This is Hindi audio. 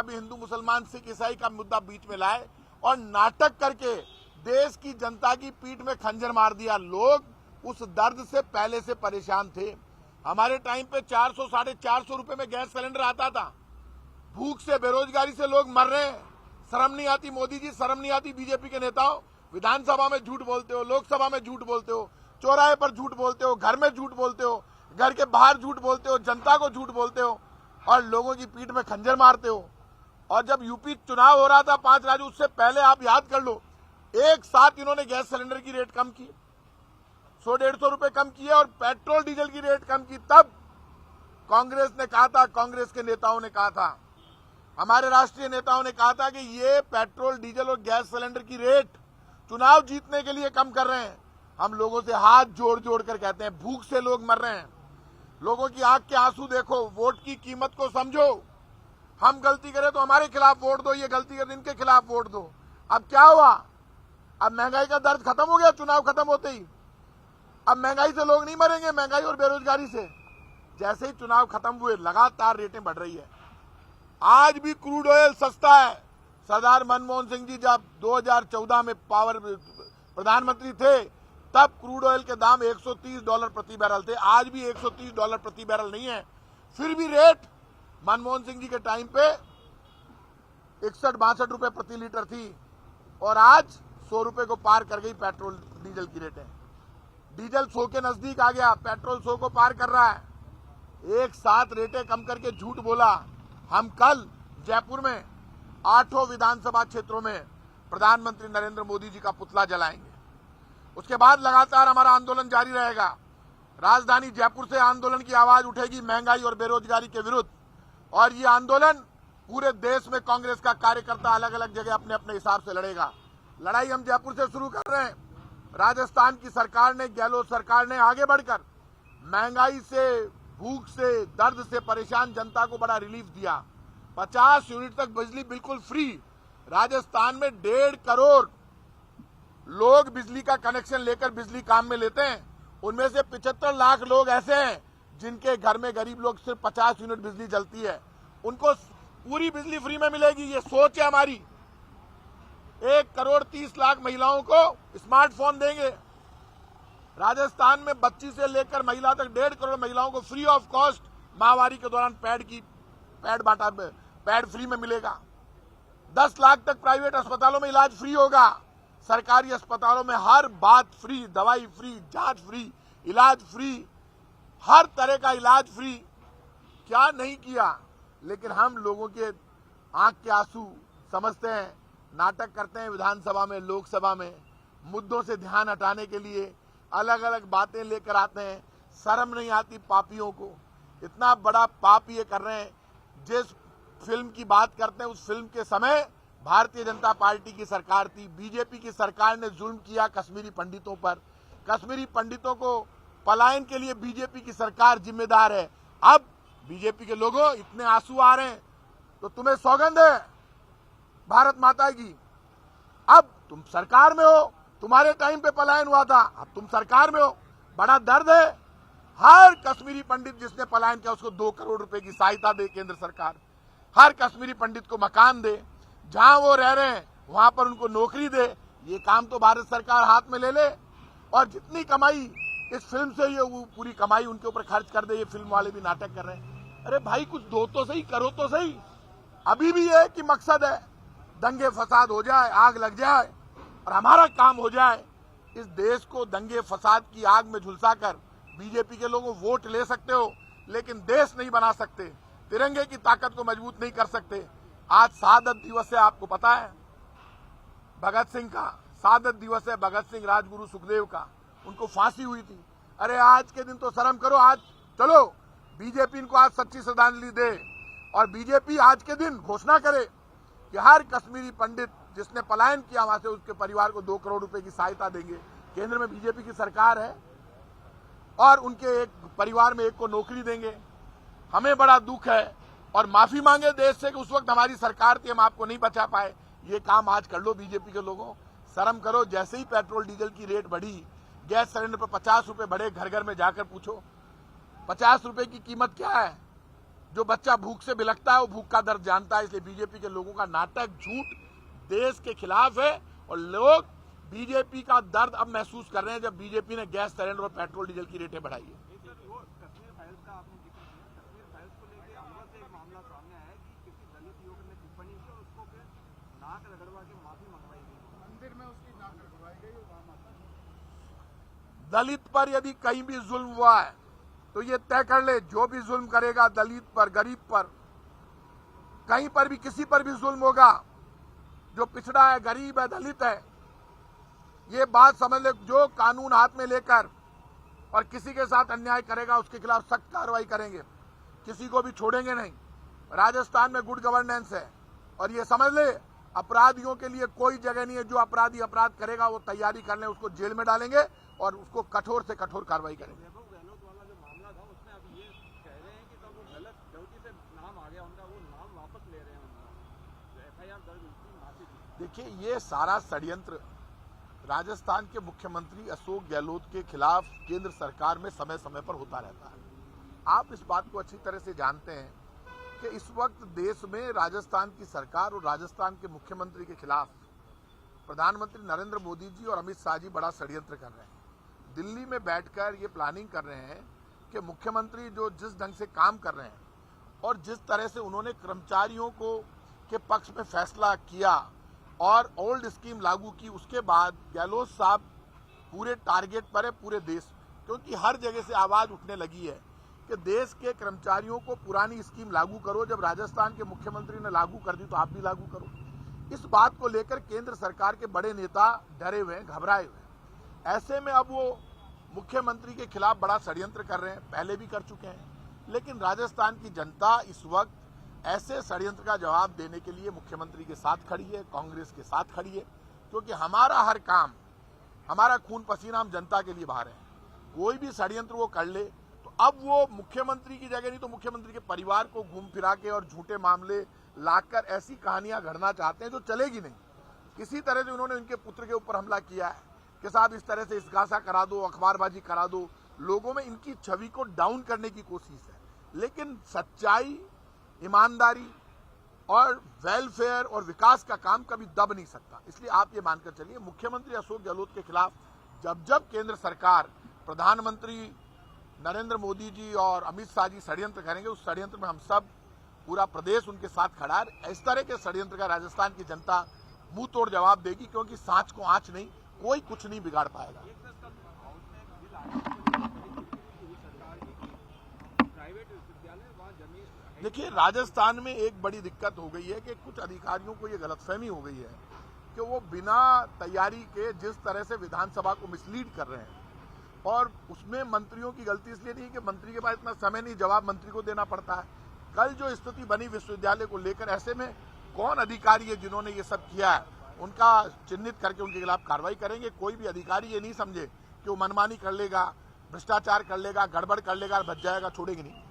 कभी हिंदू मुसलमान सिख ईसाई का मुद्दा बीच में लाए और नाटक करके देश की जनता की पीठ में खंजर मार दिया। लोग उस दर्द से पहले से परेशान थे। हमारे टाइम पे 400 साढ़े 400 रुपए में गैस सिलेंडर आता था। भूख से बेरोजगारी से लोग मर रहे हैं। शर्म नहीं आती मोदी जी, शर्म नहीं आती बीजेपी के नेताओं? विधानसभा में झूठ बोलते हो, लोकसभा में झूठ बोलते हो, चौराहे पर झूठ बोलते हो, घर में झूठ बोलते हो, घर के बाहर झूठ बोलते हो, जनता को झूठ बोलते हो और लोगों की पीठ में खंजर मारते हो। और जब यूपी चुनाव हो रहा था 5 राज्य, उससे पहले आप याद कर लो, एक साथ इन्होंने गैस सिलेंडर की रेट कम की, 100-150 रुपए कम किए और पेट्रोल डीजल की रेट कम की। तब कांग्रेस ने कहा था, कांग्रेस के नेताओं ने कहा था, हमारे राष्ट्रीय नेताओं ने कहा था कि ये पेट्रोल डीजल और गैस सिलेंडर की रेट चुनाव जीतने के लिए कम कर रहे हैं। हम लोगों से हाथ जोड़ जोड़ कर कहते हैं, भूख से लोग मर रहे हैं, लोगों की आंख के आंसू देखो, वोट की कीमत को समझो। हम गलती करें तो हमारे खिलाफ वोट दो, ये गलती करें इनके खिलाफ वोट दो। अब क्या हुआ? अब महंगाई का दर्द खत्म हो गया चुनाव खत्म होते ही। अब महंगाई से लोग नहीं मरेंगे, महंगाई और बेरोजगारी से। जैसे ही चुनाव खत्म हुए लगातार रेटें बढ़ रही है। आज भी क्रूड ऑयल सस्ता है। सरदार मनमोहन सिंह जी जब 2014 में पावर प्रधानमंत्री थे, तब क्रूड ऑयल के दाम $130 प्रति बैरल थे। आज भी $130 प्रति बैरल नहीं है। फिर भी रेट मनमोहन सिंह जी के टाइम पे 61-62 रुपए प्रति लीटर थी और आज 100 रुपए को पार कर गई पेट्रोल डीजल की रेटें। डीजल 100 के नजदीक आ गया, पेट्रोल 100 को पार कर रहा है। एक साथ रेटें कम करके झूठ बोला। हम कल जयपुर में 8 विधानसभा क्षेत्रों में प्रधानमंत्री नरेंद्र मोदी जी का पुतला जलाएंगे। उसके बाद लगातार हमारा आंदोलन जारी रहेगा। राजधानी जयपुर से आंदोलन की आवाज उठेगी महंगाई और बेरोजगारी के विरुद्ध। और ये आंदोलन पूरे देश में कांग्रेस का कार्यकर्ता अलग अलग जगह अपने अपने हिसाब से लड़ेगा। लड़ाई हम जयपुर से शुरू कर रहे हैं। राजस्थान की सरकार ने, गहलोत सरकार ने आगे बढ़कर महंगाई से, भूख से, दर्द से परेशान जनता को बड़ा रिलीफ दिया। 50 यूनिट तक बिजली बिल्कुल फ्री। राजस्थान में 1.5 करोड़ लोग बिजली का कनेक्शन लेकर बिजली काम में लेते हैं। उनमें से 75 लाख लोग ऐसे हैं जिनके घर में गरीब लोग सिर्फ 50 यूनिट बिजली जलती है। उनको पूरी बिजली फ्री में मिलेगी। ये सोच है हमारी। 1,30,00,000 महिलाओं को स्मार्टफोन देंगे। राजस्थान में बच्ची से लेकर महिला तक 1.5 करोड़ महिलाओं को फ्री ऑफ कॉस्ट महामारी के दौरान पैड फ्री में मिलेगा। 10 लाख तक प्राइवेट अस्पतालों में इलाज फ्री होगा। सरकारी अस्पतालों में हर बात फ्री, दवाई फ्री, जांच फ्री, इलाज फ्री, हर तरह का इलाज फ्री। क्या नहीं किया? लेकिन हम लोगों के आंख के आंसू समझते हैं, नाटक करते हैं विधानसभा में, लोकसभा में, मुद्दों से ध्यान हटाने के लिए अलग अलग बातें लेकर आते हैं। शर्म नहीं आती पापियों को? इतना बड़ा पाप ये कर रहे हैं। जिस फिल्म की बात करते हैं, उस फिल्म के समय भारतीय जनता पार्टी की सरकार थी। बीजेपी की सरकार ने जुल्म किया कश्मीरी पंडितों पर। कश्मीरी पंडितों को पलायन के लिए बीजेपी की सरकार जिम्मेदार है। अब बीजेपी के लोगों इतने आंसू आ रहे हैं तो तुम्हें सौगंध है भारत माता की। अब तुम सरकार में हो, तुम्हारे टाइम पे पलायन हुआ था, अब तुम सरकार में हो, बड़ा दर्द है। हर कश्मीरी पंडित जिसने पलायन किया उसको 2 करोड़ रुपए की सहायता दे केंद्र सरकार। हर कश्मीरी पंडित को मकान दे, जहां वो रह रहे हैं वहां पर उनको नौकरी दे। ये काम तो भारत सरकार हाथ में ले ले और जितनी कमाई इस फिल्म से ये वो पूरी कमाई उनके ऊपर खर्च कर दे। ये फिल्म वाले भी नाटक कर रहे हैं। अरे भाई कुछ दो तो सही, करो तो सही। अभी भी ये कि मकसद है दंगे फसाद हो जाए, आग लग जाए और हमारा काम हो जाए। इस देश को दंगे फसाद की आग में झुलसाकर बीजेपी के लोगों वोट ले सकते हो, लेकिन देश नहीं बना सकते, तिरंगे की ताकत को मजबूत नहीं कर सकते। आज शहादत दिवस है, आपको पता है, भगत सिंह का शहादत दिवस है, भगत सिंह राजगुरु सुखदेव का। उनको फांसी हुई थी। अरे आज के दिन तो शर्म करो। आज चलो बीजेपी इनको आज सच्ची श्रद्धांजलि दे और बीजेपी आज के दिन घोषणा करे कि हर कश्मीरी पंडित जिसने पलायन किया वहां से उसके परिवार को 2 करोड़ रुपए की सहायता देंगे। केंद्र में बीजेपी की सरकार है और उनके एक परिवार में एक को नौकरी देंगे। हमें बड़ा दुख है और माफी मांगे देश से कि उस वक्त हमारी सरकार थी, हम आपको नहीं बचा पाए। ये काम आज कर लो बीजेपी के लोगों, शर्म करो। जैसे ही पेट्रोल डीजल की रेट बढ़ी, गैस सिलेंडर पर 50 रुपए बढ़े, घर घर में जाकर पूछो 50 रुपए की कीमत क्या है। जो बच्चा भूख से बिलखता है वो भूख का दर्द जानता है। इसलिए बीजेपी के लोगों का नाटक, झूठ देश के खिलाफ है और लोग बीजेपी का दर्द अब महसूस कर रहे हैं जब बीजेपी ने गैस सिलेंडर और पेट्रोल डीजल की रेटें बढ़ाई है। कश्मीर फाइल्स का आपने जिक्र किया, कश्मीर फाइल्स को लेकर अलवर से एक मामला सामने आया है कि किसी दलित युवक ने टिप्पणी की और उसको फिर नाक रगड़वा के माफी मंगवाई गई, मंदिर में उसकी नाक रगड़वाई गई और वहां माता। दलित पर यदि कहीं भी जुल्म हुआ है तो ये तय कर ले, जो भी जुल्म करेगा दलित पर, गरीब पर, कहीं पर भी किसी पर भी जुल्म होगा, जो पिछड़ा है, गरीब है, दलित है, ये बात समझ ले, जो कानून हाथ में लेकर और किसी के साथ अन्याय करेगा उसके खिलाफ सख्त कार्रवाई करेंगे, किसी को भी छोड़ेंगे नहीं। राजस्थान में गुड गवर्नेंस है और ये समझ ले अपराधियों के लिए कोई जगह नहीं है। जो अपराधी अपराध करेगा वो तैयारी कर ले, उसको जेल में डालेंगे और उसको कठोर से कठोर कार्रवाई करेंगे। गहलोत वाला जो मामला था उसमें अब ये कह रहे हैं कि तब वो गलती से नाम आ गया उनका, वो नाम वापस ले रहे हैं उनका, एफआईआर दर्ज हुई माफी। देखिए, ये सारा षड्यंत्र राजस्थान के मुख्यमंत्री अशोक गहलोत के खिलाफ केंद्र सरकार में समय समय पर होता रहता है। आप इस बात को अच्छी तरह से जानते हैं कि इस वक्त देश में राजस्थान की सरकार और राजस्थान के मुख्यमंत्री के खिलाफ प्रधानमंत्री नरेंद्र मोदी जी और अमित शाह जी बड़ा षड्यंत्र कर रहे हैं। दिल्ली में बैठकर ये प्लानिंग कर रहे हैं कि मुख्यमंत्री जो जिस ढंग से काम कर रहे हैं और जिस तरह से उन्होंने कर्मचारियों को के पक्ष में फैसला किया और ओल्ड स्कीम लागू की, उसके बाद गहलोत साहब पूरे टारगेट पर है पूरे देश में, क्योंकि हर जगह से आवाज उठने लगी है कि देश के कर्मचारियों को पुरानी स्कीम लागू करो। जब राजस्थान के मुख्यमंत्री ने लागू कर दी तो आप भी लागू करो। इस बात को लेकर केंद्र सरकार के बड़े नेता डरे हुए हैं, घबराए हुए हैं। ऐसे में अब वो मुख्यमंत्री के खिलाफ बड़ा षड्यंत्र कर रहे हैं, पहले भी कर चुके हैं। लेकिन राजस्थान की जनता इस वक्त ऐसे षड्यंत्र का जवाब देने के लिए मुख्यमंत्री के साथ खड़ी है, कांग्रेस के साथ खड़ी है, क्योंकि हमारा हर काम, हमारा खून पसीना हम जनता के लिए बाहर है। कोई भी षड्यंत्र वो कर ले तो अब वो मुख्यमंत्री की जगह नहीं तो मुख्यमंत्री के परिवार को घूम फिरा के और झूठे मामले लाकर ऐसी कहानियां गढ़ना चाहते हैं जो चलेगी नहीं। किसी तरह से उन्होंने उनके पुत्र के ऊपर हमला किया है कि साहब इस तरह से इसगासा करा दो, अखबारबाजी करा दो, लोगों में इनकी छवि को डाउन करने की कोशिश है। लेकिन सच्चाई, ईमानदारी और वेलफेयर और विकास का काम कभी दब नहीं सकता। इसलिए आप ये मानकर चलिए, मुख्यमंत्री अशोक गहलोत के खिलाफ जब जब केंद्र सरकार, प्रधानमंत्री नरेंद्र मोदी जी और अमित शाह जी षड्यंत्र करेंगे, उस षड्यंत्र में हम सब, पूरा प्रदेश उनके साथ खड़ा है। इस तरह के षड्यंत्र का राजस्थान की जनता मुंह तोड़ जवाब देगी, क्योंकि सांच को आंच नहीं, कोई कुछ नहीं बिगाड़ पाएगा। देखिए, राजस्थान में एक बड़ी दिक्कत हो गई है कि कुछ अधिकारियों को ये गलतफहमी हो गई है कि वो बिना तैयारी के जिस तरह से विधानसभा को मिसलीड कर रहे हैं, और उसमें मंत्रियों की गलती इसलिए नहीं कि मंत्री के पास इतना समय नहीं, जवाब मंत्री को देना पड़ता है। कल जो स्थिति बनी विश्वविद्यालय को लेकर, ऐसे में कौन अधिकारी है जिन्होंने ये सब किया है, उनका चिन्हित करके उनके खिलाफ कार्रवाई करेंगे। कोई भी अधिकारी ये नहीं समझे कि वो मनमानी कर लेगा, भ्रष्टाचार कर लेगा, गड़बड़ कर लेगा, बच जाएगा, छोड़ेंगे नहीं।